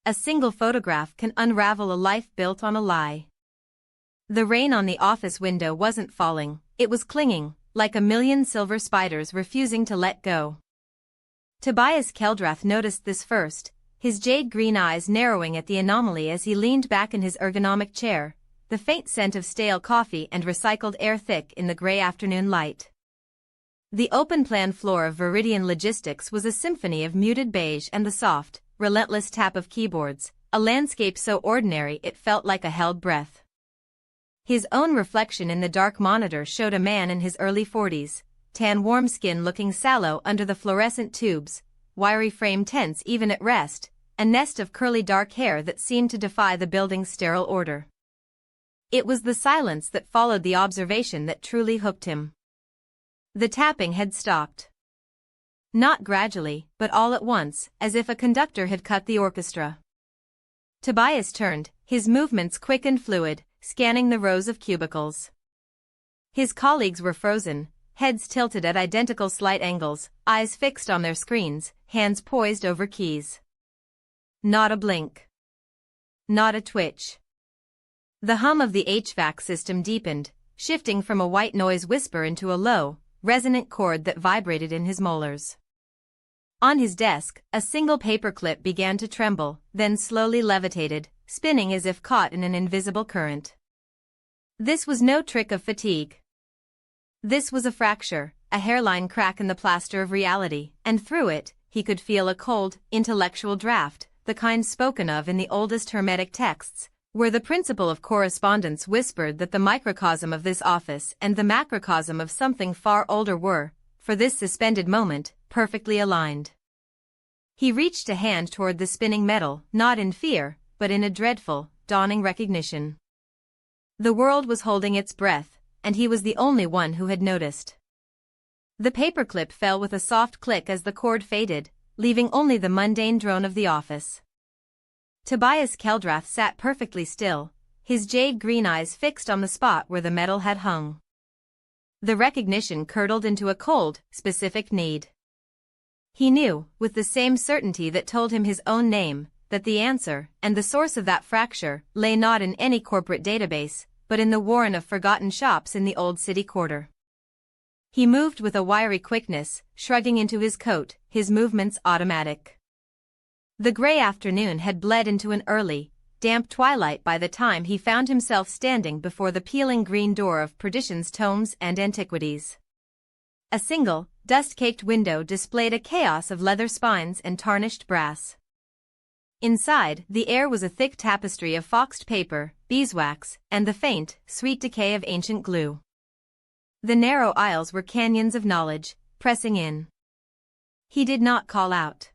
a single photograph can unravel a life built on a lie. The rain on the office window wasn't falling, it was clinging, like a million silver spiders refusing to let go. Tobias Keldrath noticed this first, his jade-green eyes narrowing at the anomaly as he leaned back in his ergonomic chair, the faint scent of stale coffee and recycled air thick in the gray afternoon light. The open-plan floor of Viridian Logistics was a symphony of muted beige and the soft, relentless tap of keyboards, a landscape so ordinary it felt like a held breath. His own reflection in the dark monitor showed a man in his early 40s, tan warm skin looking sallow under the fluorescent tubes, wiry frame tense even at rest, a nest of curly dark hair that seemed to defy the building's sterile order. It was the silence that followed the observation that truly hooked him. The tapping had stopped. Not gradually, but all at once, as if a conductor had cut the orchestra. Tobias turned, his movements quick and fluid, scanning the rows of cubicles. His colleagues were frozen, heads tilted at identical slight angles, eyes fixed on their screens, hands poised over keys. Not a blink. Not a twitch. The hum of the HVAC system deepened, shifting from a white noise whisper into a low, resonant chord that vibrated in his molars. On his desk, a single paperclip began to tremble, then slowly levitated, spinning as if caught in an invisible current. This was no trick of fatigue. This was a fracture, a hairline crack in the plaster of reality, and through it, he could feel a cold, intellectual draft, the kind spoken of in the oldest Hermetic texts, where the principle of correspondence whispered that the microcosm of this office and the macrocosm of something far older were, for this suspended moment, perfectly aligned. He reached a hand toward the spinning metal, not in fear, but in a dreadful, dawning recognition. The world was holding its breath, and he was the only one who had noticed. The paperclip fell with a soft click as the cord faded, leaving only the mundane drone of the office. Tobias Keldrath sat perfectly still, his jade-green eyes fixed on the spot where the metal had hung. The recognition curdled into a cold, specific need. He knew, with the same certainty that told him his own name, that the answer, and the source of that fracture, lay not in any corporate database, but in the warren of forgotten shops in the old city quarter. He moved with a wiry quickness, shrugging into his coat, his movements automatic. The gray afternoon had bled into an early, damp twilight by the time he found himself standing before the peeling green door of Perdition's Tomes and Antiquities. A single, dust-caked window displayed a chaos of leather spines and tarnished brass. Inside, the air was a thick tapestry of foxed paper, beeswax, and the faint, sweet decay of ancient glue. The narrow aisles were canyons of knowledge, pressing in. He did not call out.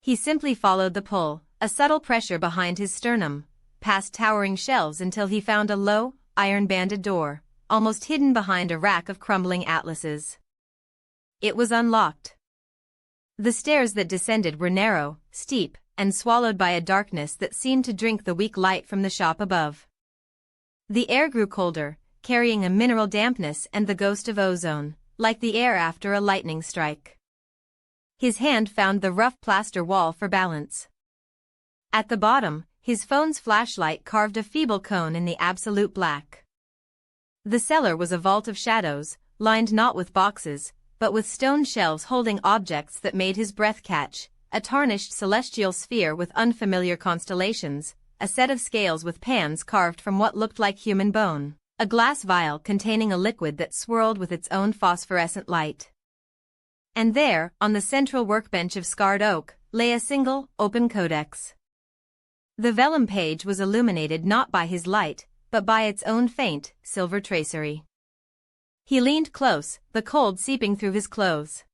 He simply followed the pull, a subtle pressure behind his sternum, past towering shelves until he found a low, iron-banded door, almost hidden behind a rack of crumbling atlases. It was unlocked. The stairs that descended were narrow, steep, and swallowed by a darkness that seemed to drink the weak light from the shop above. The air grew colder, carrying a mineral dampness and the ghost of ozone, like the air after a lightning strike. His hand found the rough plaster wall for balance. At the bottom, his phone's flashlight carved a feeble cone in the absolute black. The cellar was a vault of shadows, lined not with boxes, but with stone shelves holding objects that made his breath catch, a tarnished celestial sphere with unfamiliar constellations, a set of scales with pans carved from what looked like human bone, a glass vial containing a liquid that swirled with its own phosphorescent light. And there, on the central workbench of scarred oak, lay a single, open codex. The vellum page was illuminated not by his light, but by its own faint, silver tracery. He leaned close, the cold seeping through his clothes.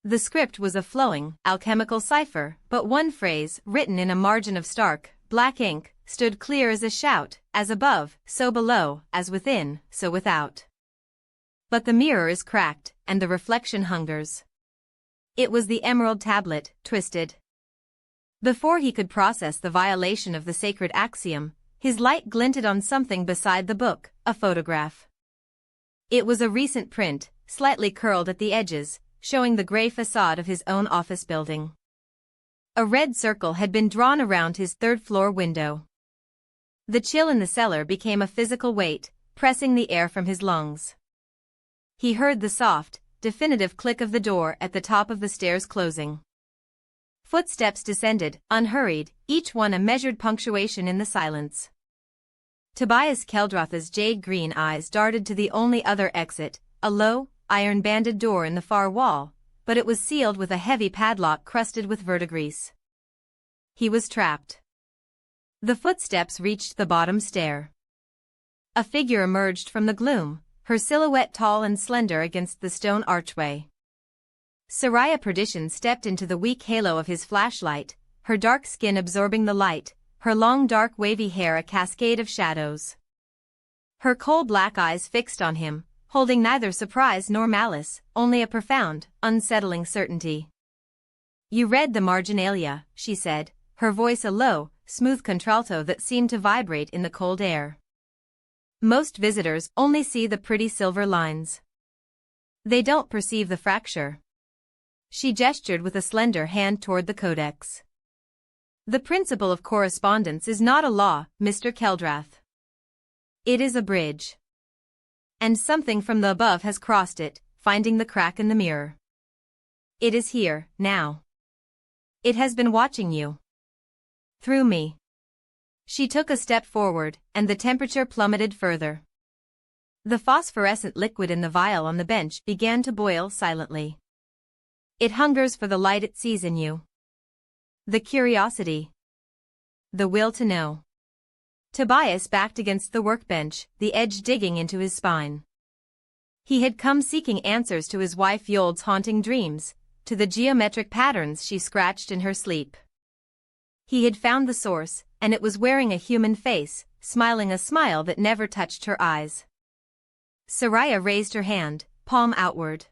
The script was a flowing, alchemical cipher, but one phrase, written in a margin of stark, black ink, stood clear as a shout, as above, so below, as within, so without. But the mirror is cracked, and the reflection hungers. It was the emerald tablet, twisted. Before he could process the violation of the sacred axiom, his light glinted on something beside the book, a photograph. It was a recent print, slightly curled at the edges, showing the gray facade of his own office building. A red circle had been drawn around his third-floor window. The chill in the cellar became a physical weight, pressing the air from his lungs. He heard the soft, definitive click of the door at the top of the stairs closing. Footsteps descended, unhurried, each one a measured punctuation in the silence. Tobias Keldrath's jade-green eyes darted to the only other exit, a low, iron-banded door in the far wall, but it was sealed with a heavy padlock crusted with verdigris. He was trapped. The footsteps reached the bottom stair. A figure emerged from the gloom, her silhouette tall and slender against the stone archway. Soraya Perdition stepped into the weak halo of his flashlight, her dark skin absorbing the light, her long dark wavy hair a cascade of shadows. Her coal black eyes fixed on him, holding neither surprise nor malice, only a profound, unsettling certainty. "You read the marginalia," she said, her voice a low, smooth contralto that seemed to vibrate in the cold air. "Most visitors only see the pretty silver lines. They don't perceive the fracture." She gestured with a slender hand toward the codex. "The principle of correspondence is not a law, Mr. Keldrath. It is a bridge. And something from the above has crossed it, finding the crack in the mirror. It is here, now. It has been watching you. Through me." She took a step forward, and the temperature plummeted further. The phosphorescent liquid in the vial on the bench began to boil silently. "It hungers for the light it sees in you. The curiosity. The will to know." Tobias backed against the workbench, the edge digging into his spine. He had come seeking answers to his wife Yold's haunting dreams, to the geometric patterns she scratched in her sleep. He had found the source, and it was wearing a human face, smiling a smile that never touched her eyes. Soraya raised her hand, palm outward.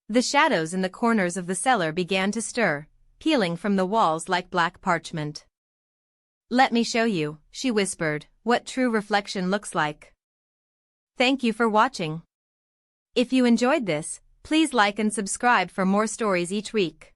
The shadows in the corners of the cellar began to stir, peeling from the walls like black parchment. "Let me show you," she whispered, "what true reflection looks like." Thank you for watching. If you enjoyed this, please like and subscribe for more stories each week.